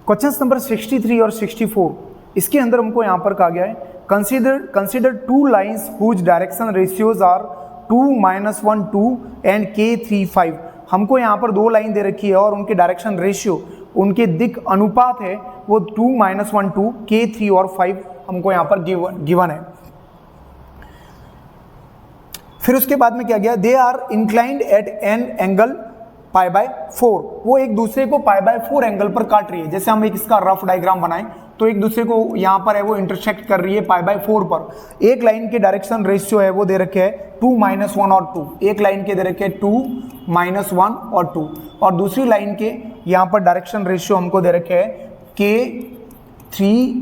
Question number 63 और 64, इसके अंदर हमको यहाँ पर कहा गया है consider two lines whose direction ratios are 2 - 1 2 and k 3 5। हमको यहाँ पर दो लाइन दे रखी है और उनके डायरेक्शन रेशियो, उनके दिक अनुपात है वो 2 - 1 2 k 3 और 5 हमको यहाँ पर गिवन है। फिर उसके बाद में क्या गया, they are inclined at an angle π/4। वो एक दूसरे को π/4 एंगल पर काट रही है। जैसे हम एक इसका रफ डायग्राम बनाएं तो एक दूसरे को यहाँ पर है वो इंटरसेक्ट कर रही है π/4 पर। एक लाइन के डायरेक्शन रेशियो है वो दे रखे है 2 - 1 और 2, एक लाइन के दे रखे है 2 - 1 और 2, और दूसरी लाइन के यहाँ पर डायरेक्शन रेशियो हमको दे रखे है k 3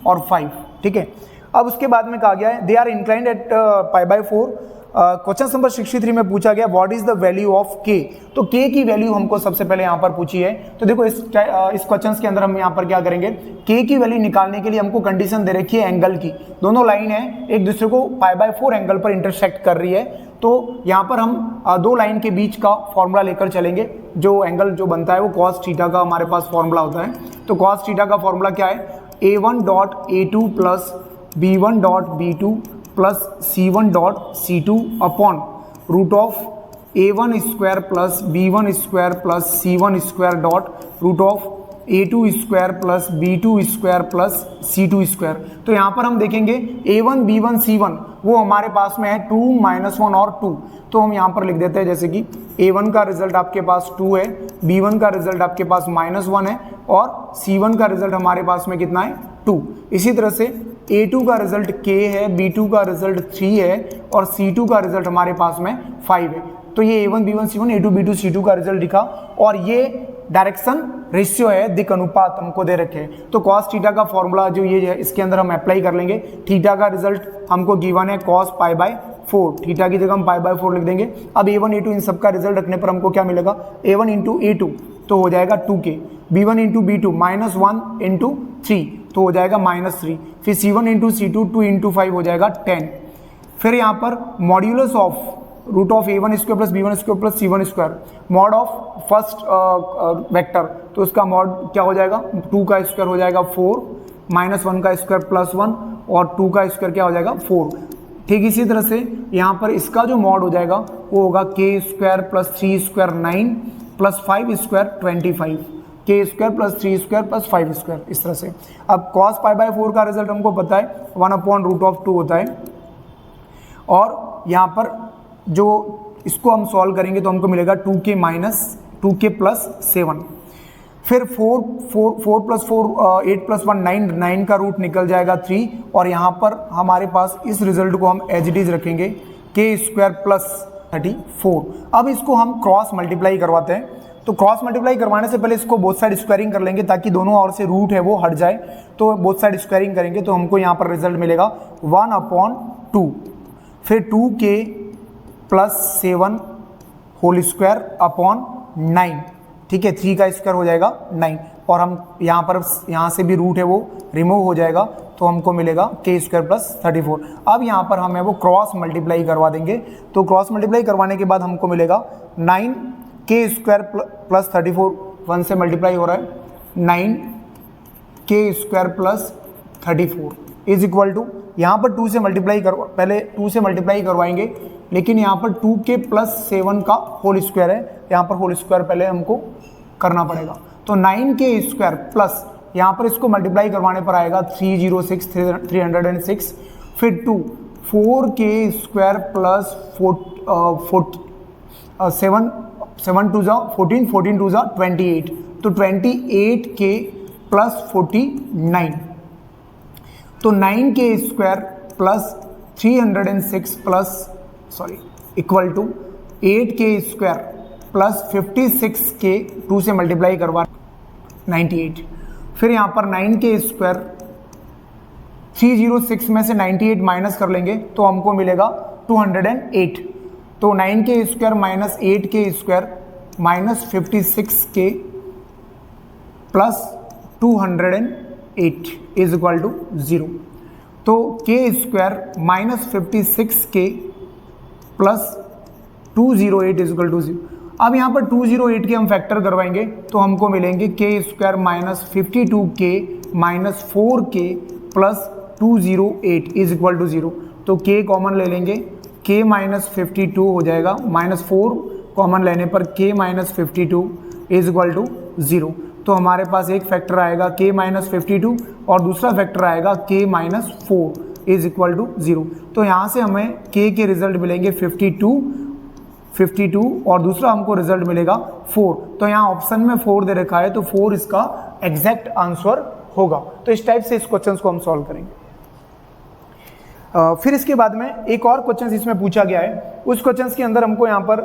और 5। ठीक है, अब उसके बाद में कहा गया है they are inclined at π/4। Question number 63 में पूछा गया what is the value of k। तो k की वैल्यू हमको सबसे पहले यहाँ पर पूछी है। तो देखो इस क्वेश्चन के अंदर हम यहाँ पर क्या करेंगे, k की वैल्यू निकालने के लिए हमको कंडीशन दे रखी है एंगल की। दोनों लाइन है एक दूसरे को π/4 एंगल पर इंटरसेक्ट कर रही है। तो यहाँ पर हम दो लाइन के बीच का फॉर्मूला लेकर चलेंगे। जो एंगल जो बनता है वो cos थीटा का हमारे पास फॉर्मूला होता है। तो cos थीटा का फॉर्मूला क्या है, a1.a2 plus b1.b2 plus c1.c2 upon root of a1 square plus b1 square plus c1 square dot root of a2 square plus b2 square plus c2 square. तो यहाँ पर हम देखेंगे a1 b1 c1 वो हमारे पास में है 2 - 1 और 2। तो हम यहाँ पर लिख देते हैं जैसे कि a1 का रिजल्ट आपके पास 2 है, b1 का रिजल्ट आपके पास -1 है और c1 का रिजल्ट हमारे पास में कितना है 2। इसी तरह से a2 का रिजल्ट k है, b2 का रिजल्ट 3 है और c2 का रिजल्ट हमारे पास में 5 है। तो ये a1 b1 c1 a2 b2 c2 का रिजल्ट दिखा और ये डायरेक्शन रेशियो है, दिक अनुपात हमको दे रखे हैं। तो cos थीटा का फॉर्मूला जो ये है इसके अंदर हम अप्लाई कर लेंगे। थीटा का रिजल्ट हमको गिवन है cos π/4, थीटा की जगह हम π/4 लिख देंगे। अब a1 a2 इन सब का रिजल्ट रखने पर हमको क्या मिलेगा, a1 इंटू a2 तो हो जाएगा 2k, b1 into b2 -1 into 3 तो हो जाएगा -3, फिर c1 इंटू c2 2 इंटू 5 हो जाएगा 10। फिर यहाँ पर modulus of root of a1 square plus b1 square plus c1 square, mod of first vector, तो उसका मॉड क्या हो जाएगा, 2 का स्क्वायर हो जाएगा 4 -1 का स्क्वायर +1 और 2 का स्क्वायर क्या हो जाएगा 4। ठीक इसी तरह से यहाँ पर इसका जो मॉड हो जाएगा वो होगा k square plus 3 square 9 plus 5 square 25, k square plus 3 square plus 5 square, इस तरह से। अब cos π/4 का रिजल्ट हमको पता है 1/√2 होता है और यहाँ पर जो इसको हम सॉल्व करेंगे तो हमको मिलेगा 2k - 2k प्लस 7। फिर 4 प्लस 4 8 प्लस 1 9, 9 का रूट निकल जाएगा 3 और यहाँ पर हमारे पास इस रिजल्ट को हम एज इट इज रखेंगे k स्क्वायर प्लस 34। अब इसको हम क्रॉस मल्टीप्लाई करवाते हैं। तो क्रॉस मल्टीप्लाई करवाने से पहले इसको बोथ साइड स्क्वायरिंग कर लेंगे ताकि दोनों ओर से रूट है वो हट जाए। तो बोथ साइड स्क्वायरिंग करेंगे तो हमको यहाँ पर रिजल्ट मिलेगा 1/2, फिर 2k plus 7 whole square upon 9। ठीक है, 3 का स्क्वायर हो जाएगा 9 और हम यहाँ से भी रूट है वो रिमूव हो जाएगा तो हमको मिलेगा k स्क्वायर प्लस 34। अब यहाँ पर हमें वो क्रॉस मल्टीप्लाई करवा देंगे। तो क्रॉस मल्टीप्लाई करवाने के बाद हमको मिलेगा 9k स्क्वायर प्लस 34, 1 से मल्टीप्लाई हो रहा है 9k square plus 34 is equal to, यहाँ पर 2 से मल्टीप्लाई पहले 2 से मल्टीप्लाई करवाएंगे लेकिन यहाँ पर 2k प्लस 7 का होल स्क्वायर है, यहाँ पर होल स्क्वायर पहले हमको करना पड़ेगा। तो 9k स्क्वायर प्लस यहाँ पर इसको मल्टीप्लाई करवाने पर आएगा 306, फिर 2 4k स्क्वायर प्लस 7 2 14, 14 2 28, तो 28k प्लस 49। तो 9k square plus 306 plus equal to 8k square plus 56k 2 से मल्टीप्लाई करवा 98। फिर यहाँ पर 9k स्क्वायर 306 में से 98 माइनस कर लेंगे तो हमको मिलेगा 208। तो 9k square minus 8k square minus 56k plus 208 is equal to 0। तो k square minus 56k plus 208 is equal to 0। अब यहाँ पर 208 के हम फैक्टर करवाएंगे तो हमको मिलेंगे K square minus 52k minus 4k plus 208 is equal to 0। तो k कॉमन ले लेंगे, k माइनस 52 हो जाएगा, माइनस 4 कॉमन लेने पर k minus 52 is equal to 0। तो हमारे पास एक फैक्टर आएगा k माइनस 52 और दूसरा फैक्टर आएगा k minus 4 is equal to 0। तो यहाँ से हमें k के रिजल्ट मिलेंगे 52 और दूसरा हमको रिजल्ट मिलेगा 4। तो यहाँ ऑप्शन में 4 दे रखा है तो 4 इसका एग्जैक्ट आंसर होगा। तो इस टाइप से इस क्वेश्चन को हम सॉल्व करेंगे। फिर इसके बाद में एक और क्वेश्चन इसमें पूछा गया है। उस क्वेश्चन के अंदर हमको यहाँ पर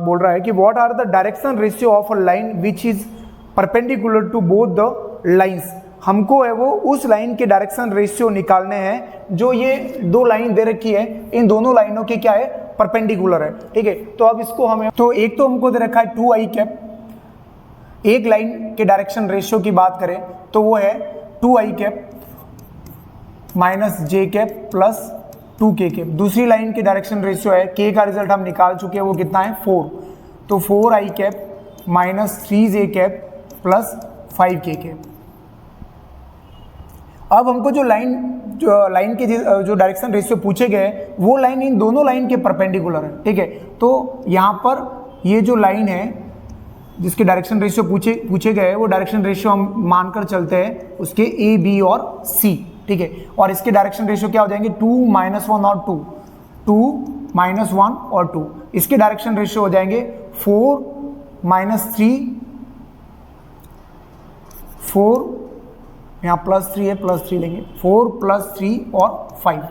बोल रहा है कि what are the direction ratio of a line which is perpendicular to both the lines. हमको है वो उस लाइन के डायरेक्शन रेशियो निकालने हैं जो ये दो लाइन दे रखी है, इन दोनों लाइनों के क्या है, परपेंडिकुलर है। ठीक है, तो अब इसको हमें, तो एक तो हमको दे रखा है 2i कैप। एक लाइन के डायरेक्शन रेशियो की बात करें तो वो है 2i cap minus J cap plus 2k cap. दूसरी लाइन की डायरेक्शन रेशियो है, k का रिजल्ट हम निकाल चुके हैं, वो कितना है 4। तो 4i cap minus 3j cap plus 5k cap. अब हमको जो लाइन के जो डायरेक्शन रेशियो पूछे गए वो लाइन इन दोनों लाइन के परपेंडिकुलर है। ठीक है, तो यहाँ पर ये जो लाइन है जिसके डायरेक्शन रेशियो पूछे गए वो डायरेक्शन रेशियो हम मानकर चलते हैं उसके ए बी और सी। ठीक है, और इसके डायरेक्शन रेशियो क्या हो जाएंगे 2 माइनस 1 और 2 माइनस 1 और 2। इसके डायरेक्शन रेशियो हो जाएंगे 4 माइनस 3, 4 यहाँ प्लस 3 है, प्लस 3 लेंगे, 4 प्लस 3 और 5।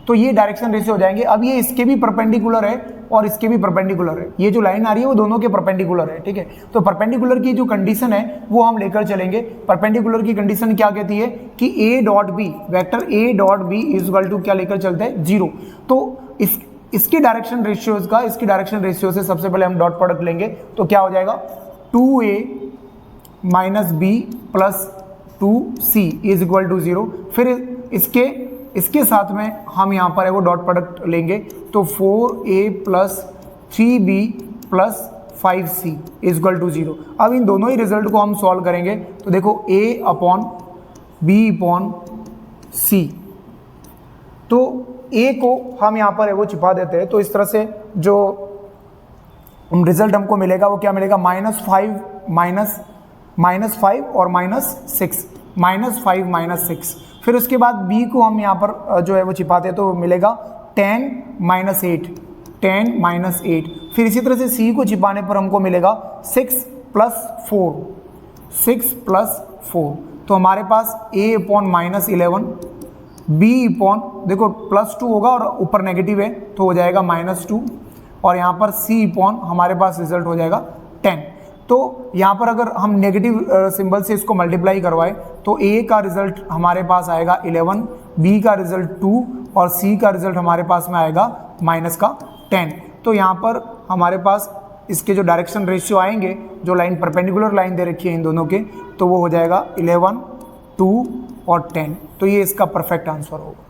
तो ये डायरेक्शन रेशियो हो जाएंगे। अब ये इसके भी परपेंडिकुलर है और इसके भी परपेंडिकुलर है। ये जो लाइन आ रही है वो दोनों के परपेंडिकुलर है। ठीक है, तो परपेंडिकुलर की जो कंडीशन है वो हम लेकर चलेंगे। परपेंडिकुलर की कंडीशन क्या कहती है कि a dot B, vector a dot B is equal to क्या लेकर चलते हैं 0। तो इसके डायरेक्शन रेशियोज का, इसकी डायरेक्शन रेशियो से सबसे पहले हम डॉट प्रोडक्ट लेंगे तो क्या हो जाएगा 2a minus B plus 2c is equal to 0। फिर इसके साथ में हम यहाँ पर है वो डॉट प्रोडक्ट लेंगे तो 4a plus 3b plus 5c is equal to 0। अब इन दोनों ही रिजल्ट को हम सॉल्व करेंगे तो देखो a upon b upon c। तो a को हम यहाँ पर है वो छिपा देते हैं। तो इस तरह से जो रिजल्ट हमको मिलेगा वो क्या मिलेगा -5 और -6, -5 -6। फिर उसके बाद b को हम यहाँ पर जो है वो छिपाते हैं तो मिलेगा 10 - 8। फिर इसी तरह से c को छिपाने पर हमको मिलेगा 6 + 4। तो हमारे पास a अपॉन -11, b अपॉन देखो +2 होगा और ऊपर नेगेटिव है तो हो जाएगा -2 और यहाँ पर c अपॉन हमारे पास रिजल्ट हो जाएगा 10। तो यहाँ पर अगर हम नेगेटिव सिंबल से इसको मल्टीप्लाई करवाए तो a का रिजल्ट हमारे पास आएगा 11, b का रिजल्ट 2 और c का रिजल्ट हमारे पास में आएगा -10। तो यहाँ पर हमारे पास इसके जो डायरेक्शन रेशियो आएंगे, जो लाइन परपेंडिकुलर लाइन दे रखी है इन दोनों के, तो वो हो जाएगा 11, 2 और 10। तो ये इसका परफेक्ट आंसर होगा।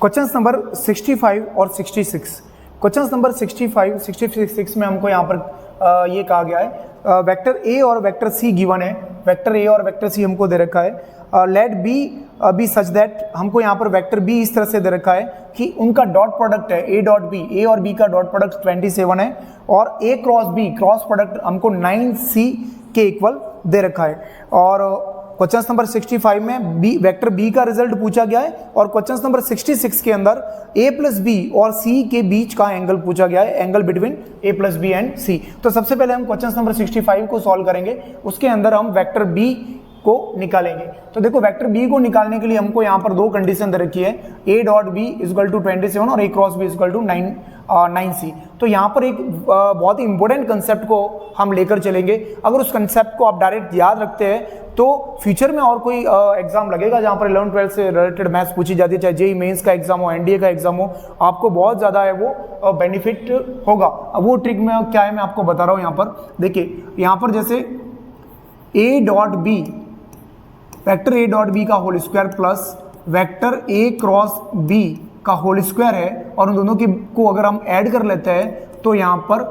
क्वेश्चन नंबर 65 और 66। क्वेश्चन नंबर 65, 66 में हमको यहाँ पर ये कहा गया है वेक्टर a और वेक्टर c गिवन है। वेक्टर a और वेक्टर c हमको दे रखा है। लेट बी सच दैट, हमको यहाँ पर वेक्टर b इस तरह से दे रखा है कि उनका डॉट प्रोडक्ट है a डॉट b, a और b का डॉट प्रोडक्ट 27 है और a cross b cross product हमको 9c के इक्वल दे रखा है। और क्वेश्चन नंबर 65 में वेक्टर b का रिजल्ट पूछा गया है और क्वेश्चन नंबर 66 के अंदर a प्लस b और c के बीच का एंगल पूछा गया है, angle between a plus B and c। तो सबसे पहले हम क्वेश्चन नंबर 65 को सॉल्व करेंगे, उसके अंदर हम वेक्टर b को निकालेंगे। तो देखो वेक्टर b को निकालने के लिए हमको यहाँ पर दो कंडीशन दे रखी है, a dot b is equal to 27 और a cross b is equal to 9c। तो यहाँ पर एक बहुत ही इंपॉर्टेंट कंसेप्ट को हम लेकर चलेंगे। अगर उस कंसेप्ट को आप डायरेक्ट याद रखते हैं तो फ्यूचर में और कोई एग्जाम लगेगा जहाँ पर 11-12 से रिलेटेड मैथ्स पूछी जाती है, चाहे जेईई मेंस का एग्जाम हो, एनडीए का एग्जाम हो, आपको बहुत ज़्यादा है वो बेनिफिट होगा। अब वो ट्रिक में क्या है मैं आपको बता रहा हूँ। यहाँ पर देखिए, यहाँ पर जैसे a dot b, vector a dot b का whole square plus vector a cross b का होल स्क्वायर है और उन दोनों की को अगर हम ऐड कर लेते हैं तो यहाँ पर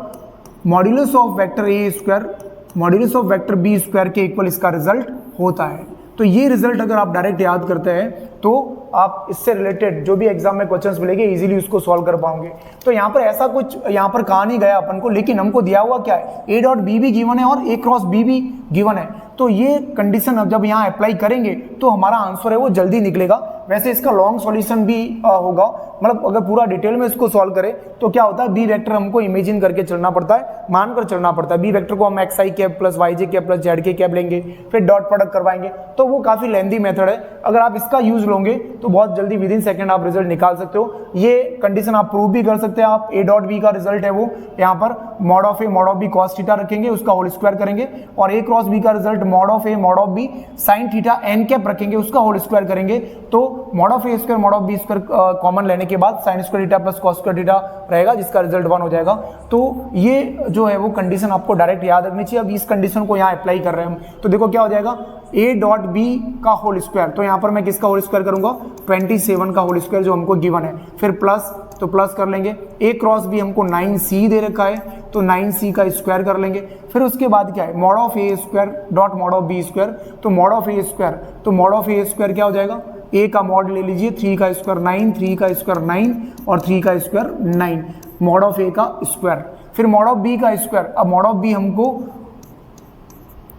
modulus of vector A square modulus of vector B square के इक्वल इसका रिजल्ट होता है। तो ये रिजल्ट अगर आप डायरेक्ट याद करते हैं तो आप इससे रिलेटेड जो भी एग्जाम में क्वेश्चंस मिलेंगे इजीली उसको सॉल्व कर पाओगे। तो यहाँ पर ऐसा कुछ यहाँ पर कहा नहीं गया अपन को, लेकिन हमको दिया हुआ क्या है, ए डॉट बी भी गिवन है और ए क्रॉस बी भी गिवन है। तो ये कंडीशन अब जब यहाँ अप्लाई करेंगे तो हमारा आंसर है वो जल्दी निकलेगा। वैसे इसका लॉन्ग सॉल्यूशन भी होगा, मतलब अगर पूरा डिटेल में इसको सॉल्व करें तो क्या होता है, बी वेक्टर हमको इमेजिन करके चलना पड़ता है, मानकर चलना पड़ता है। बी वेक्टर को हम एक्स आई कैप प्लस वाई जे कैप प्लस जेड के कैप लेंगे, फिर डॉट प्रोडक्ट करवाएंगे, तो वो काफी लेंथी मेथड है। अगर आप इसका यूज लोगे तो बहुत जल्दी विद इन सेकंड आप रिजल्ट निकाल सकते हो। ये कंडीशन आप प्रूव भी कर सकते हैं। आप ए डॉट बी का रिजल्ट है वो यहाँ पर mod of A mod of B cos theta रखेंगे, उसका होल स्क्वायर करेंगे, और ए क्रॉस बी का result mod of A mod of B sine theta N cap रखेंगे, उसका होल स्क्वायर करेंगे। तो mod of A square mod of B square common लेने के बाद sine square theta plus cos square theta रहेगा, जिसका रिजल्ट 1 हो जाएगा। तो ये जो है वो कंडीशन आपको डायरेक्ट याद रखनी चाहिए। अब इस कंडीशन को यहाँ अप्लाई कर रहे हैं हम, तो देखो क्या हो जाएगा, ए डॉट बी का होल स्क्वायर, तो यहाँ पर मैं किसका होल स्क्वायर करूंगा, 27 का होल स्क्वायर जो हमको गिवन है, फिर प्लस, तो प्लस कर लेंगे, ए क्रॉस बी हमको 9c दे रखा है तो 9c का स्क्वायर कर लेंगे। फिर उसके बाद क्या है, mod of A square dot mod of B square, तो मॉड ऑफ ए स्क्वायर, तो मॉड ऑफ ए स्क्वायर क्या हो जाएगा, ए का मॉड ले लीजिए, 3 का स्क्वायर 9, 3 का स्क्वायर 9 और 3 का स्क्वायर 9, मॉड ऑफ ए का स्क्वायर। फिर मॉड ऑफ बी का स्क्वायर, अब मॉड ऑफ बी हमको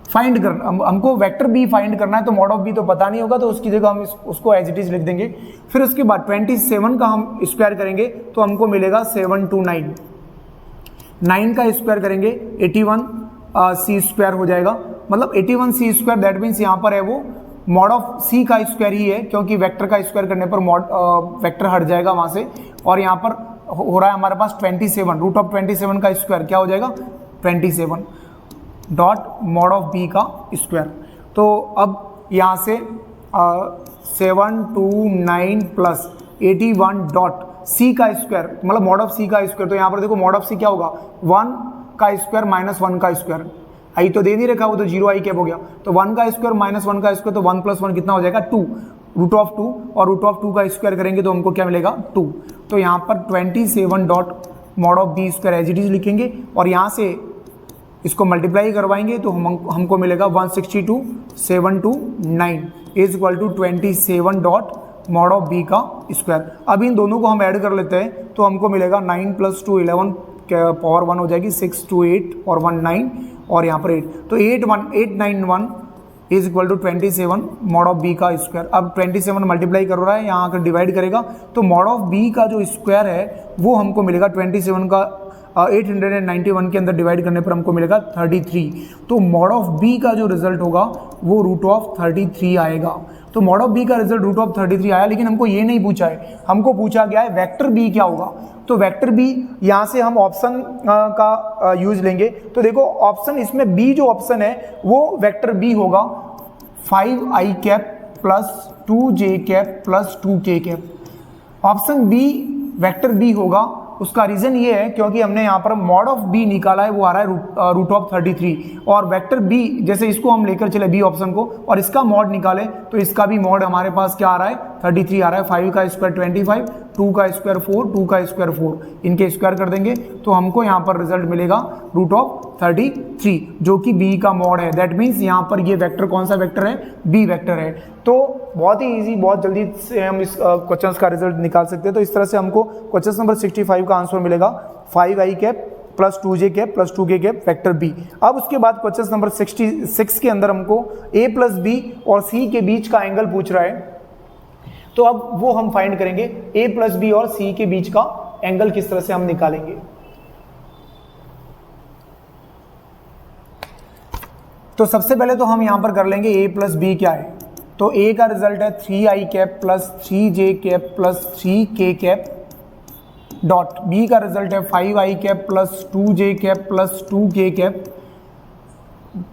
फाइंड करना, हमको वेक्टर बी फाइंड करना है, तो मॉड ऑफ बी तो पता नहीं होगा, तो उसकी जगह हम उसको एज इट इज लिख देंगे। फिर उसके बाद 27 का हम स्क्वायर करेंगे तो हमको मिलेगा 729, 9 का स्क्वायर करेंगे 81 सी स्क्वायर हो जाएगा, मतलब 81 सी स्क्वायर, दैट मीन्स यहाँ पर है वो मॉड ऑफ सी का स्क्वायर ही है, क्योंकि वेक्टर का स्क्वायर करने पर मॉड वेक्टर हट जाएगा वहां से, और यहाँ पर हो रहा है हमारे पास 27, रूट ऑफ 27 का स्क्वायर क्या हो जाएगा 27 डॉट मॉड ऑफ बी का स्क्वायर। तो अब यहाँ से 729 प्लस 81 डॉट सी का स्क्वायर, मतलब मॉड ऑफ सी का स्क्वायर, तो यहाँ पर देखो मॉड ऑफ सी क्या होगा, 1 का स्क्वायर माइनस 1 का स्क्वायर, आई तो दे नहीं रखा, वो तो 0 आई कैप हो गया, तो 1 का स्क्वायर माइनस 1 का स्क्वायर, तो 1 प्लस 1 कितना हो जाएगा 2, रूट ऑफ 2, और रूट ऑफ 2 का स्क्वायर करेंगे तो हमको क्या मिलेगा 2। तो यहाँ पर 27 dot mod of B square as it is लिखेंगे, और यहाँ से इसको मल्टीप्लाई करवाएंगे तो हमको मिलेगा 162 729 is equal to 27 dot mod of B का स्क्वायर। अब इन दोनों को हम ऐड कर लेते हैं तो हमको मिलेगा 9 + 2 11 पावर 1 हो जाएगी, 6 2 8 और 1 9 और यहाँ पर 8, तो 891 is equal to 27 mod of B का स्क्वायर। अब 27 मल्टीप्लाई कर रहा है, यहाँ आकर डिवाइड करेगा तो मॉड ऑफ बी का जो स्क्वायर है वो हमको मिलेगा 27 का 891 के अंदर डिवाइड करने पर हमको मिलेगा 33। तो मॉड ऑफ बी का जो रिजल्ट होगा वो रूट ऑफ 33 आएगा। तो मॉड ऑफ बी का रिजल्ट रूट ऑफ 33 आया, लेकिन हमको ये नहीं पूछा है, हमको पूछा गया है वेक्टर बी क्या होगा। तो वेक्टर बी यहाँ से हम ऑप्शन का यूज लेंगे, तो देखो ऑप्शन इसमें बी जो ऑप्शन है वो वेक्टर बी होगा 5i cap plus 2j cap plus 2k cap. Option B vector B होगा, उसका रीजन ये है क्योंकि हमने यहाँ पर मॉड ऑफ बी निकाला है, वो आ रहा है रूट ऑफ 33, और वेक्टर बी जैसे इसको हम लेकर चले बी ऑप्शन को और इसका मॉड निकाले तो इसका भी मॉड हमारे पास क्या आ रहा है 33 आ रहा है। 5 का स्क्वायर 25, 2 का स्क्वायर 4, 2 का स्क्वायर 4, इनके स्क्वायर कर देंगे तो हमको यहाँ पर रिजल्ट मिलेगा रूट ऑफ 33 जो कि बी का मॉड है। दैट मीन्स यहाँ पर ये वेक्टर कौन सा वेक्टर है, बी वेक्टर है। तो बहुत ही इजी, बहुत जल्दी से हम इस क्वेश्चन का रिजल्ट निकाल सकते हैं। तो इस तरह से हमको क्वेश्चन नंबर 65 का आंसर मिलेगा 5i cap plus 2j cap plus 2k cap vector B. अब उसके बाद क्वेश्चन नंबर 66 के अंदर हमको a प्लस बी और c के बीच का एंगल पूछ रहा है, तो अब वो हम फाइंड करेंगे a प्लस बी और c के बीच का एंगल किस तरह से हम निकालेंगे। तो सबसे पहले तो हम यहां पर कर लेंगे a प्लस बी क्या है, तो a का रिजल्ट है 3i cap plus 3j cap plus 3k cap dot, b का रिजल्ट है 5i cap plus 2j cap plus 2k cap,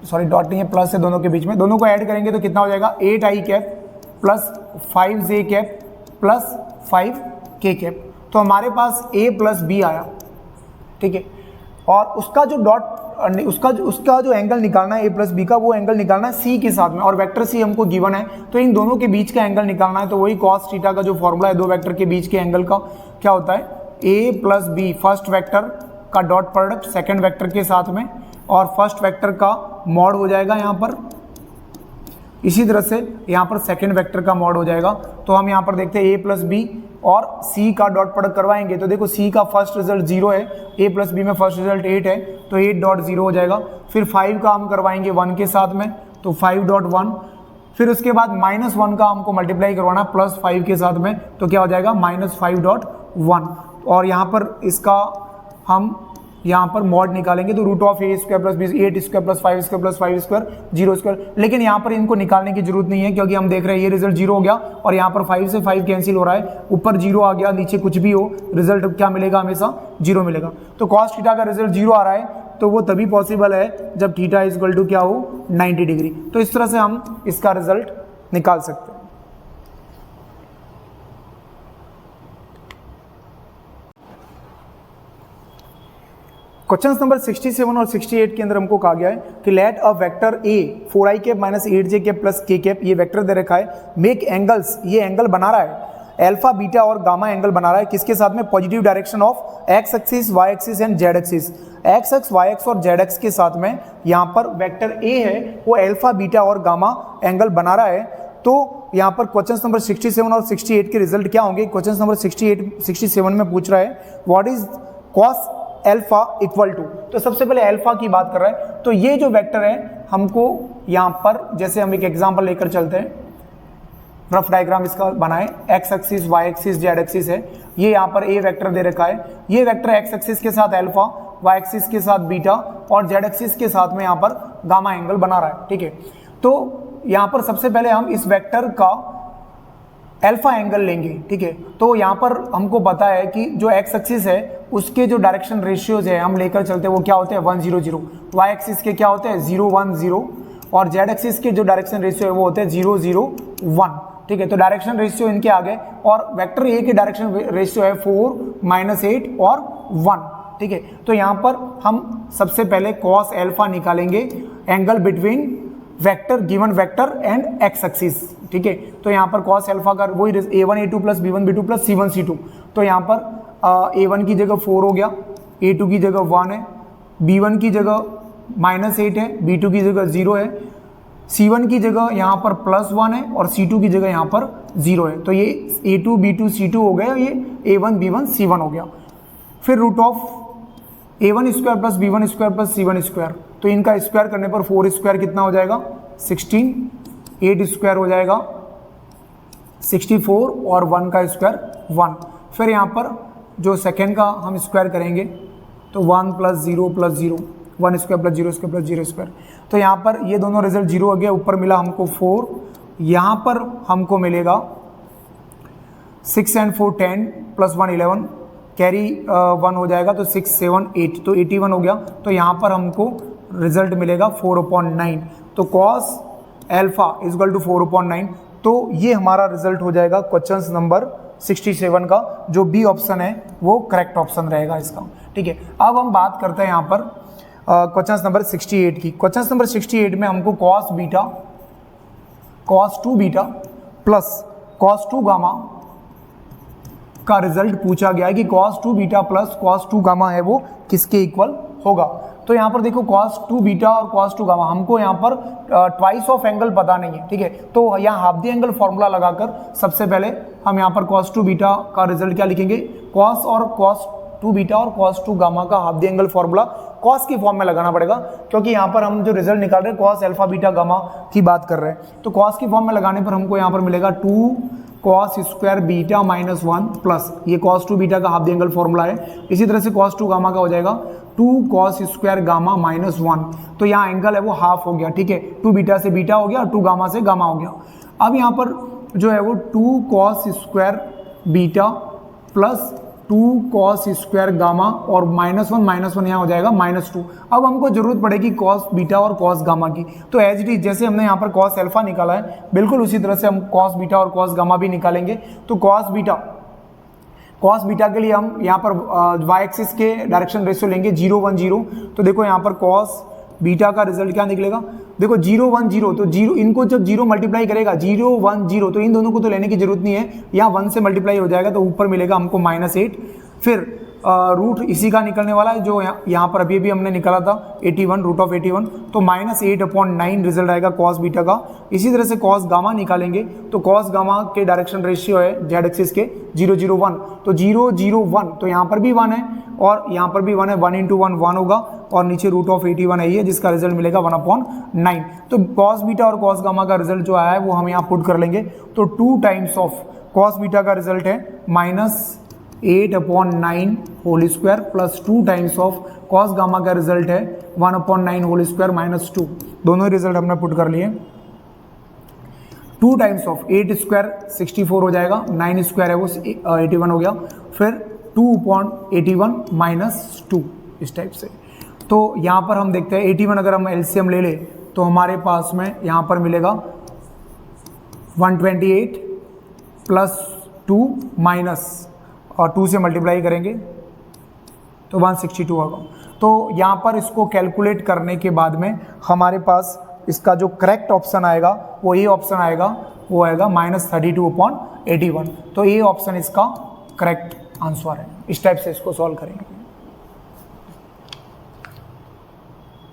sorry dot नहीं है, प्लस है दोनों के बीच में, दोनों को ऐड करेंगे तो कितना हो जाएगा 8i cap plus 5j cap plus 5k cap. तो हमारे पास a प्लस बी आया, ठीक है, और उसका जो डॉट उसका जो एंगल निकालना है a प्लस बी का, वो एंगल निकालना है c के साथ में, और वेक्टर c हमको गिवन है तो इन दोनों के बीच का एंगल निकालना है। तो वही cos थीटा का जो फॉर्मूला है दो वेक्टर के बीच के एंगल का क्या होता है, a plus B first vector का डॉट प्रोडक्ट सेकंड वेक्टर के साथ में और फर्स्ट वेक्टर का मॉड हो जाएगा यहाँ पर। इसी तरह से यहाँ पर सेकंड वेक्टर का मॉड हो जाएगा। तो हम यहाँ पर देखते हैं a प्लस बी और c का डॉट प्रोडक्ट करवाएंगे तो देखो c का फर्स्ट रिजल्ट 0 है, a प्लस बी में फर्स्ट रिजल्ट 8 है तो 8 डॉट 0 हो जाएगा। फिर 5 का हम करवाएंगे 1 के साथ में तो 5 डॉट 1। फिर उसके बाद -1 का हमको मल्टीप्लाई करवाना +5 के साथ में तो क्या हो जाएगा -5 डॉट 1। और यहाँ पर इसका हम यहाँ पर मॉड निकालेंगे तो √(a² + b 8² + 5² + 5² 0²। लेकिन यहाँ पर इनको निकालने की जरूरत नहीं है क्योंकि हम देख रहे हैं ये रिजल्ट 0 हो गया और यहाँ पर 5 से 5 कैंसिल हो रहा है, ऊपर 0 आ गया, नीचे कुछ भी हो रिजल्ट क्या मिलेगा, हमेशा 0 मिलेगा। तो cos थीटा का रिजल्ट 0 आ रहा है तो वो तभी पॉसिबल है जब थीटा इक्वल टू क्या हो 90 डिग्री। तो इस तरह से हम इसका रिजल्ट निकाल सकते हैं। क्वेश्चन नंबर 67 और 68 के अंदर हमको कहा गया है कि let a vector a 4i cap minus 8j cap plus k cap, ये वेक्टर दे रखा है, मेक एंगल्स, ये एंगल बना रहा है, अल्फा बीटा और गामा एंगल बना रहा है, किसके साथ में, positive direction of X axis Y axis and Z axis. X X Y X और जेड एक्स के साथ में यहाँ पर वेक्टर a है वो अल्फा बीटा और गामा एंगल बना रहा है। तो यहाँ पर क्वेश्चन नंबर 67 और 68 के रिजल्ट क्या होंगे। क्वेश्चन नंबर 67 में पूछ रहा है what is cos alpha equal to, तो सबसे पहले अल्फा की बात कर रहा है। तो ये जो वेक्टर है हमको यहाँ पर, जैसे हम एक एग्जांपल लेकर चलते हैं, रफ डायग्राम इसका बनाए, X axis Y axis Z axis है, ये यहाँ पर ए वेक्टर दे रखा है, ये वेक्टर एक्स एक्सिस के साथ अल्फा, वाई एक्सिस के साथ बीटा और जेड एक्सिस के साथ में यहाँ पर गामा एंगल बना रहा है, ठीक है। तो यहाँ पर सबसे पहले हम इस वेक्टर का अल्फा एंगल लेंगे, ठीक है। तो यहाँ पर हमको पता है कि जो एक्स एक्सिस है उसके जो डायरेक्शन रेशियोज है हम लेकर चलते हैं वो क्या होते हैं 1 0 0, वाई एक्सिस के क्या होते हैं 0 1 0 और जेड एक्सिस के जो डायरेक्शन रेशियो है वो होते हैं 0 0 1, ठीक है। तो डायरेक्शन रेशियो इनके आगे और वेक्टर ए के डायरेक्शन रेशियो है 4 -8 और 1, ठीक है। तो यहाँ पर हम सबसे पहले कॉस अल्फा निकालेंगे, angle between vector given vector and x axis, ठीक है। तो यहाँ पर cos अल्फा का वही a1 a2 + b1 b2 + c1 c2, तो यहाँ पर a1 की जगह 4 हो गया, a2 की जगह 1 है, b1 की जगह -8 है, b2 की जगह 0 है, c1 की जगह यहाँ पर +1 है और c2 की जगह यहाँ पर 0 है। तो ये a2 b2 c2 हो गया, ये a1 b1 c1 हो गया। फिर √(a1² + b1² + c1², तो इनका स्क्वायर करने पर 4² कितना हो जाएगा 16, 8² हो जाएगा 64 और 1 का स्क्वायर 1। फिर यहाँ पर जो सेकेंड का हम स्क्वायर करेंगे तो 1 + 0 + 0, 1² + 0² + 0²। तो यहाँ पर ये दोनों रिजल्ट 0 हो गया, ऊपर मिला हमको 4, यहाँ पर हमको मिलेगा 6 and 4 10 + 1 11, कैरी 1 हो जाएगा तो 6 7 8, तो 81 हो गया। तो यहाँ पर हमको रिजल्ट मिलेगा 4/9। तो cos अल्फा इक्वल टू 4/9। तो ये हमारा रिजल्ट हो जाएगा क्वेश्चन नंबर 67 का, जो बी ऑप्शन है वो करेक्ट ऑप्शन रहेगा इसका, ठीक है। अब हम बात करते हैं यहाँ पर क्वेश्चन नंबर 68 की। क्वेश्चन नंबर 68 में हमको cos 2 beta plus cos 2 gamma का रिजल्ट पूछा गया है कि cos 2 beta plus cos 2 gamma है वो किसके इक्वल होगा। तो यहाँ पर देखो cos 2 बीटा और cos 2 गामा, हमको यहाँ पर ट्वाइस ऑफ एंगल पता नहीं है, ठीक है। तो यहाँ हाफ द एंगल फॉर्मूला लगाकर सबसे पहले हम यहाँ पर cos 2 बीटा का रिजल्ट क्या लिखेंगे, cos और cos 2 बीटा और cos 2 गामा का half the angle formula cos की फॉर्म में लगाना पड़ेगा, क्योंकि यहाँ पर हम जो रिजल्ट निकाल रहे हैं cos अल्फा बीटा गामा की बात कर रहे हैं। तो cos की फॉर्म में लगाने पर हमको यहाँ पर मिलेगा 2 cos² बीटा -1 प्लस ये cos 2 बीटा का हाफ द एंगल फॉर्मूला है। इसी तरह से cos 2 गामा का हो जाएगा 2 cos² गामा -1, तो यहाँ एंगल है वो हाफ हो गया, ठीक है। 2 बीटा से बीटा हो गया और 2 गामा से गामा हो गया। अब यहाँ पर जो है वो 2 cos² beta plus 2 cos² gamma और -1 यहाँ हो जाएगा -2। अब हमको जरूरत पड़ेगी cos बीटा और cos गामा की। तो एज इट इज जैसे हमने यहाँ पर cos अल्फा निकाला है, बिल्कुल उसी तरह से हम cos बीटा और cos गामा भी निकालेंगे। तो cos बीटा के लिए हम यहाँ पर y एक्सिस के डायरेक्शन रेशियो लेंगे 0 1 0। तो देखो यहाँ पर cos बीटा का रिजल्ट क्या निकलेगा, देखो 0 1 0, तो 0 इनको जब 0 मल्टीप्लाई करेगा 0 1 0, तो इन दोनों को तो लेने की जरूरत नहीं है, यहाँ 1 से मल्टीप्लाई हो जाएगा तो ऊपर मिलेगा हमको -8। फिर रूट इसी का निकलने वाला है जो यहाँ पर अभी हमने निकाला था 81 रूट ऑफ 81, तो -8/9 रिजल्ट आएगा कॉस बीटा का। इसी तरह से कॉस गामा निकालेंगे तो कॉस गामा के डायरेक्शन रेशियो है जेड एक्सिस के 0 0 1, तो 0 0 1, तो यहाँ पर भी 1 है और यहाँ पर भी 1 है, 1 × 1 1 होगा और नीचे रूट ऑफ 81 है जिसका रिजल्ट मिलेगा 1/9। तो कॉस बीटा और कॉस गामा का रिजल्ट जो आया है वो हम यहाँ पुट कर लेंगे, तो 2 टाइम्स ऑफ कॉस बीटा का रिजल्ट है -8/9 whole square plus 2 times of cos gamma का रिजल्ट है 1/9 होल स्क्वायर -2। दोनों रिजल्ट हमने पुट कर लिए। 2 टाइम्स ऑफ 8 स्क्वायर 64 हो जाएगा, 9 स्क्वायर है वो 81 हो गया, फिर 2/81 -2 इस टाइप से। तो यहाँ पर हम देखते हैं 81 अगर हम एलसीएम ले ले तो हमारे पास में यहाँ पर मिलेगा 128 प्लस 2 माइनस और 2 से मल्टीप्लाई करेंगे तो 162 होगा। तो यहाँ पर इसको कैलकुलेट करने के बाद में हमारे पास इसका जो करेक्ट ऑप्शन आएगा वो ये ऑप्शन आएगा, वो आएगा -32/81। तो ये ऑप्शन इसका करेक्ट आंसर है। इस टाइप से इसको सॉल्व करेंगे।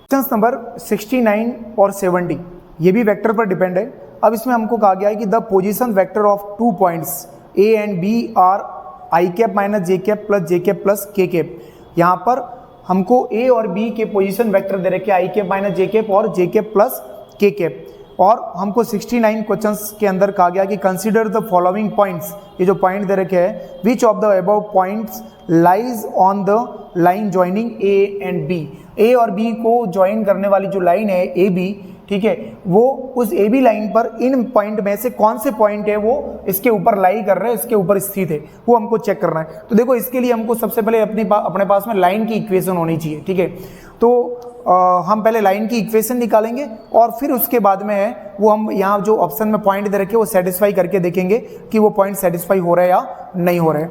क्वेश्चन नंबर 69 और 70 ये भी वेक्टर पर डिपेंड है। अब इसमें हमको कहा गया है कि the position vector of 2 points A and B are i cap minus J cap plus J cap plus K cap. यहाँ पर हमको ए और बी के पोजीशन वेक्टर दे रखे आई कैप माइनस जे कैप और जे कैप प्लस के कैप, और हमको 69 questions के अंदर कहा गया कि कंसीडर द फॉलोइंग पॉइंट्स, ये जो पॉइंट दे रखे हैं, which of the above points lies on the line joining A and B. A और बी को ज्वाइन करने वाली जो लाइन है ए बी, ठीक है, वो उस ए बी लाइन पर इन पॉइंट में से कौन से पॉइंट है वो इसके ऊपर लाई कर रहे हैं, इसके ऊपर स्थित है, वो हमको चेक करना है। तो देखो इसके लिए हमको सबसे पहले अपने पास में लाइन की इक्वेशन होनी चाहिए, ठीक है। तो हम पहले लाइन की इक्वेशन निकालेंगे और फिर उसके बाद में है वो हम यहाँ जो ऑप्शन में पॉइंट दे रखे वो सेटिस्फाई करके देखेंगे कि वो पॉइंट सेटिस्फाई हो रहा है या नहीं हो रहा है।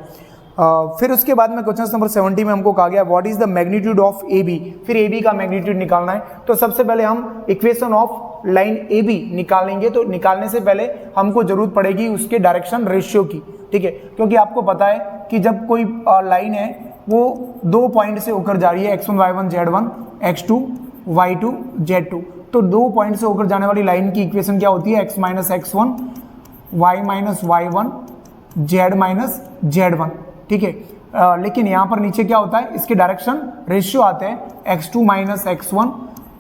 फिर उसके बाद में क्वेश्चन नंबर 70 में हमको कहा गया what is the magnitude of A B, फिर ए बी का मैग्नीट्यूड निकालना है। तो सबसे पहले हम equation of line A B निकालेंगे, तो निकालने से पहले हमको जरूरत पड़ेगी उसके डायरेक्शन रेशियो की, ठीक है, क्योंकि आपको पता है कि जब कोई लाइन है वो 2 पॉइंट से होकर जा रही है x1 y1 z1 x2 y2 z2, तो 2 पॉइंट से होकर जाने वाली लाइन की इक्वेशन क्या होती है x minus x1 y minus y1 z minus z1, ठीक है। लेकिन यहाँ पर नीचे क्या होता है, इसके डायरेक्शन रेशियो आते हैं x2 minus x1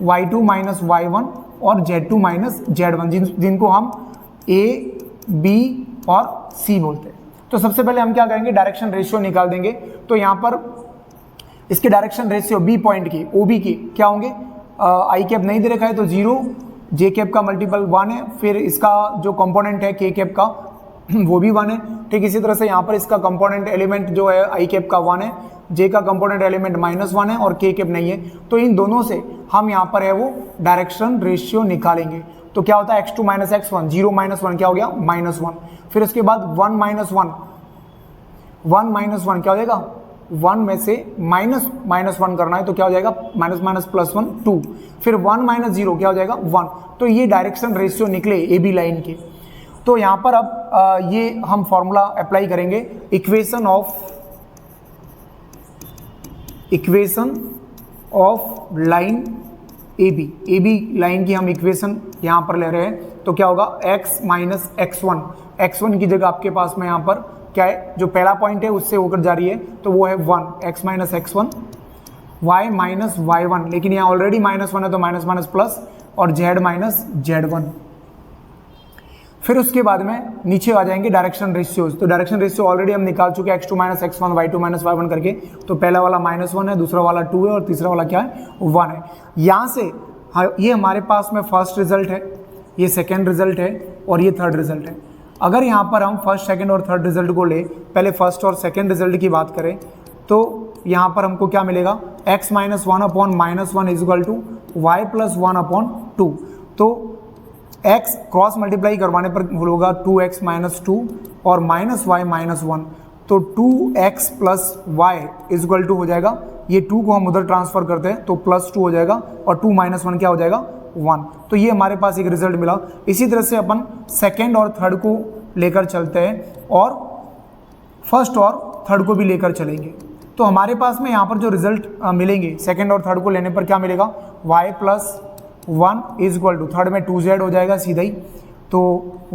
y2 minus y1 और z2 माइनस z1, जिनको हम a b और c बोलते हैं। तो सबसे पहले हम क्या करेंगे, डायरेक्शन रेशियो निकाल देंगे। तो यहाँ पर इसके डायरेक्शन रेशियो बी पॉइंट की ओ बी की क्या होंगे, आई कैप नहीं दे रखा है तो 0, जे कैप का मल्टीपल 1 है, फिर इसका जो कंपोनेंट है के कैप का वो भी 1 है, ठीक। इसी तरह से यहाँ पर इसका कंपोनेंट एलिमेंट जो है आई कैप का 1 है, जे का कंपोनेंट एलिमेंट -1 है और के कैप नहीं है। तो इन दोनों से हम यहाँ पर है वो डायरेक्शन रेशियो निकालेंगे। तो क्या होता है x2 माइनस x1, 0 माइनस 1 क्या हो गया -1, फिर उसके बाद 1 माइनस 1 क्या हो जाएगा, 1 में से -1 करना है तो क्या हो जाएगा माइनस प्लस 1 2, फिर 1 माइनस 0 क्या हो जाएगा 1। तो ये डायरेक्शन रेशियो निकले ए बी लाइन के। तो यहाँ पर अब ये हम फॉर्मूला अप्लाई करेंगे, equation of line A B line की हम इक्वेशन यहाँ पर ले रहे हैं। तो क्या होगा x माइनस x1 की जगह आपके पास में यहाँ पर क्या है, जो पहला पॉइंट है उससे होकर जा रही है तो वो है 1, x minus x1 y minus y1, लेकिन यहाँ ऑलरेडी -1 है तो माइनस प्लस और z माइनस z1। फिर उसके बाद में नीचे आ जाएंगे डायरेक्शन रेशियोज। तो डायरेक्शन रेशियो ऑलरेडी हम निकाल चुके हैं x2 minus x1 y2 minus y1 करके। तो पहला वाला -1 है, दूसरा वाला 2 है और तीसरा वाला क्या है 1 है। यहाँ से ये हमारे पास में फर्स्ट रिजल्ट है, ये सेकेंड रिजल्ट है और ये थर्ड रिजल्ट है। अगर यहाँ पर हम फर्स्ट सेकेंड और थर्ड रिजल्ट को ले, पहले फर्स्ट और सेकेंड रिजल्ट की बात करें तो यहाँ पर हमको क्या मिलेगा, x minus 1/-1 equal to y plus 1/2। तो x क्रॉस मल्टीप्लाई करवाने पर होगा 2x माइनस 2 और माइनस y माइनस 1, तो 2x plus y equal to हो जाएगा, ये 2 को हम उधर ट्रांसफर करते हैं तो +2 हो जाएगा और 2 माइनस 1 क्या हो जाएगा 1। तो ये हमारे पास एक रिजल्ट मिला। इसी तरह से अपन सेकेंड और थर्ड को लेकर चलते हैं और फर्स्ट और थर्ड को भी लेकर चलेंगे। तो हमारे पास में यहाँ पर जो रिजल्ट मिलेंगे सेकंड और थर्ड को लेने पर क्या मिलेगा, y plus 1 is equal to, third में 2z हो जाएगा सीधा ही, तो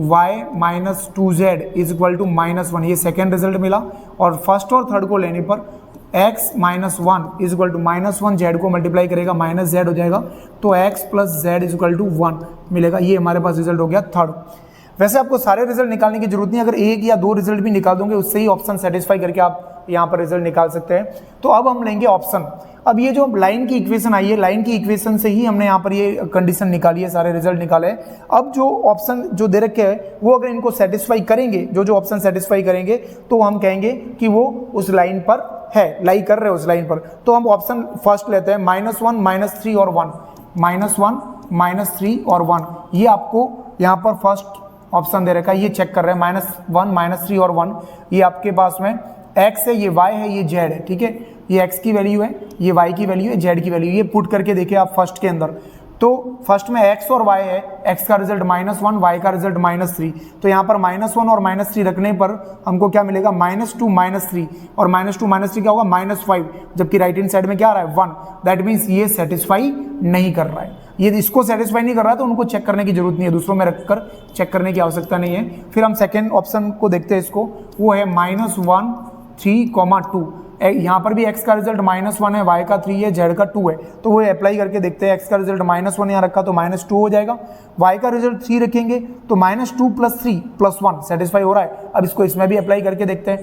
y minus 2z is equal to -1, ये सेकेंड रिजल्ट मिला। और फर्स्ट और थर्ड को लेने पर x minus 1 is equal to -1 z को मल्टीप्लाई करेगा माइनस z हो जाएगा, तो x plus z is equal to 1 मिलेगा। ये हमारे पास रिजल्ट हो गया थर्ड। वैसे आपको सारे रिजल्ट निकालने की जरूरत नहीं, अगर एक या दो रिजल्ट भी निकाल दोगे उससे ही ऑप्शन सेटिस्फाई करके आप यहाँ पर रिजल्ट निकाल सकते हैं। तो अब हम लेंगे ऑप्शन। अब ये जो लाइन की इक्वेशन आई है, लाइन की इक्वेशन से ही हमने यहाँ पर ये कंडीशन निकाली है, सारे रिजल्ट निकाले हैं। अब जो ऑप्शन जो दे रखे हैं वो अगर इनको सेटिस्फाई करेंगे, जो ऑप्शन सेटिस्फाई करेंगे, तो हम कहेंगे कि वो उस लाइन पर है, लाई कर रहे हैं उस लाइन पर। तो हम ऑप्शन फर्स्ट लेते हैं, -1 -3 और 1, -1 -3 और 1। ये आपको यहाँ पर फर्स्ट ऑप्शन दे रखा है, ये चेक कर रहे हैं, -1 -3 और 1। ये आपके पास में x है, ये y है, ये z है, ठीक है। ये x की वैल्यू है, ये y की वैल्यू है, z की वैल्यू, ये पुट करके देखिए आप फर्स्ट के अंदर। तो फर्स्ट में x और y है, x का रिजल्ट -1, y का रिजल्ट -3। तो यहाँ पर -1 और -3 रखने पर हमको क्या मिलेगा, -2 -3, और -2 -3 क्या होगा, -5, जबकि राइट हैंड साइड में क्या आ रहा है, 1। दैट मीन्स ये सेटिस्फाई नहीं कर रहा है, ये इसको सेटिस्फाई नहीं कर रहा है, तो उनको चेक करने की जरूरत नहीं है, दूसरों में रखकर चेक करने की आवश्यकता नहीं है। फिर हम सेकेंड ऑप्शन को देखते हैं, इसको वो है -1 3, 2। यहाँ पर भी x का रिजल्ट -1 है, y का 3 है, z का 2 है, तो वो अप्लाई करके देखते हैं। x का रिजल्ट -1 यहाँ रखा तो -2 हो जाएगा, y का रिजल्ट 3 रखेंगे तो -2 + 3 + 1 सेटिस्फाई हो रहा है। अब इसको इसमें भी अप्लाई करके देखते हैं,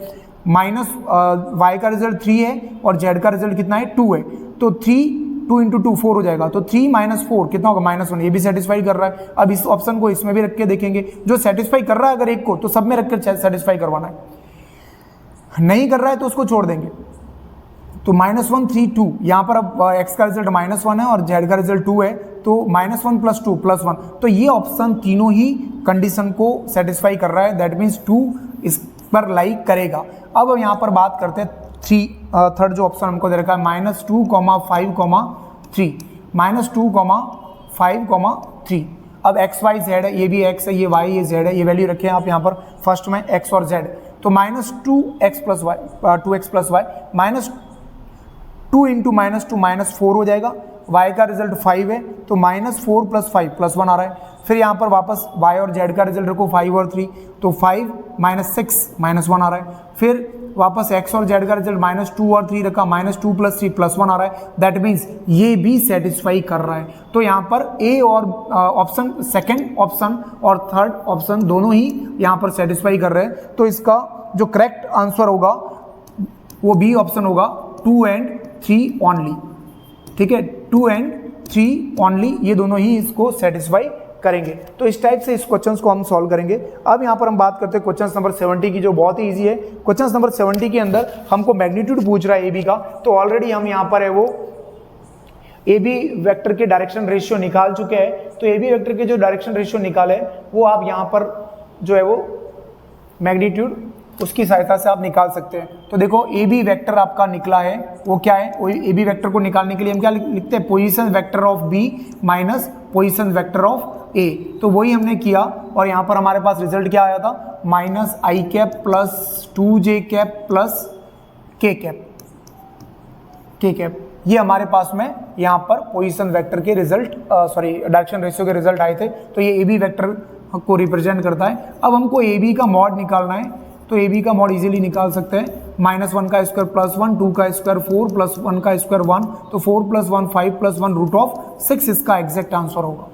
y का रिजल्ट 3 है और z का रिजल्ट कितना है, 2 है, तो 2 × 2 4 हो जाएगा, तो 3 - 4 कितना होगा, -1, ये भी सेटिस्फाई कर रहा है। अब इस ऑप्शन को इसमें भी रख के देखेंगे, जो सेटिस्फाई कर रहा है अगर एक को, तो सब में रख कर सेटिस्फाई करवाना है, नहीं कर रहा है तो उसको छोड़ देंगे। तो -1 3 2, यहाँ पर अब x का रिजल्ट -1 है और z का रिजल्ट 2 है, तो -1 + 2 + 1, तो ये ऑप्शन तीनों ही कंडीशन को सेटिस्फाई कर रहा है। दैट मीन्स 2 इस पर लाई करेगा। अब यहाँ पर बात करते हैं थर्ड जो ऑप्शन हमको दे रखा है, -2, 5, 3, -2, 5, 3। अब x y z है, ये भी x है, ये y, ये z है, ये वैल्यू रखे हैं आप यहाँ पर फर्स्ट में x और z। तो -2x + y, 2x + y, -2 × -2 -4 हो जाएगा। y का रिजल्ट 5 है, तो -4 + 5 + 1 आ रहा है। फिर यहाँ पर वापस y और z का रिजल्ट रखो 5 और 3, तो 5 - 6 -1 आ रहा है। फिर वापस x और z का रिजल्ट -2 और 3 रखा, -2 + 3 + 1 आ रहा है। दैट मीन्स ये भी सेटिस्फाई कर रहा है। तो यहाँ पर ए और ऑप्शन, सेकेंड ऑप्शन और थर्ड ऑप्शन दोनों ही यहाँ पर सेटिस्फाई कर रहे हैं। तो इसका जो करेक्ट आंसर होगा वो बी ऑप्शन होगा, 2 and 3 ओनली, ठीक है, 2 and 3 ओनली, ये दोनों ही इसको सेटिस्फाई करेंगे। तो इस टाइप से इस क्वेश्चंस को हम सॉल्व करेंगे। अब यहाँ पर हम बात करते हैं क्वेश्चन नंबर 70 की, जो बहुत ही इजी है। क्वेश्चन नंबर 70 के अंदर हमको मैग्नीट्यूड पूछ रहा है AB का, तो ऑलरेडी हम यहाँ पर है वो AB वेक्टर के डायरेक्शन रेशियो निकाल चुके हैं। तो AB वेक्टर के जो डायरेक्शन रेशियो निकाले वो आप यहाँ पर जो है वो मैग्नीट्यूड उसकी सहायता से आप निकाल सकते हैं। तो देखो AB वेक्टर आपका निकला है, वो क्या है, AB वेक्टर को निकालने के लिए हम क्या लिखते हैं, position vector of B minus position vector of A। तो वही हमने किया और यहाँ पर हमारे पास रिजल्ट क्या आया था, -i + 2j + k कैप। ये हमारे पास में यहाँ पर पोजीशन वेक्टर के रिजल्ट, डायरेक्शन रेशियो के रिजल्ट आए थे। तो ये AB वेक्टर को रिप्रेजेंट करता है। अब हमको AB का मॉड निकालना है, तो AB का मॉड इजीली निकाल सकते हैं, -1 का स्क्वायर + 1, 2 का स्क्वायर 4 + 1 का स्क्वायर 1, तो 4 + 1 5 + 1 √6 इसका एग्जैक्ट आंसर होगा।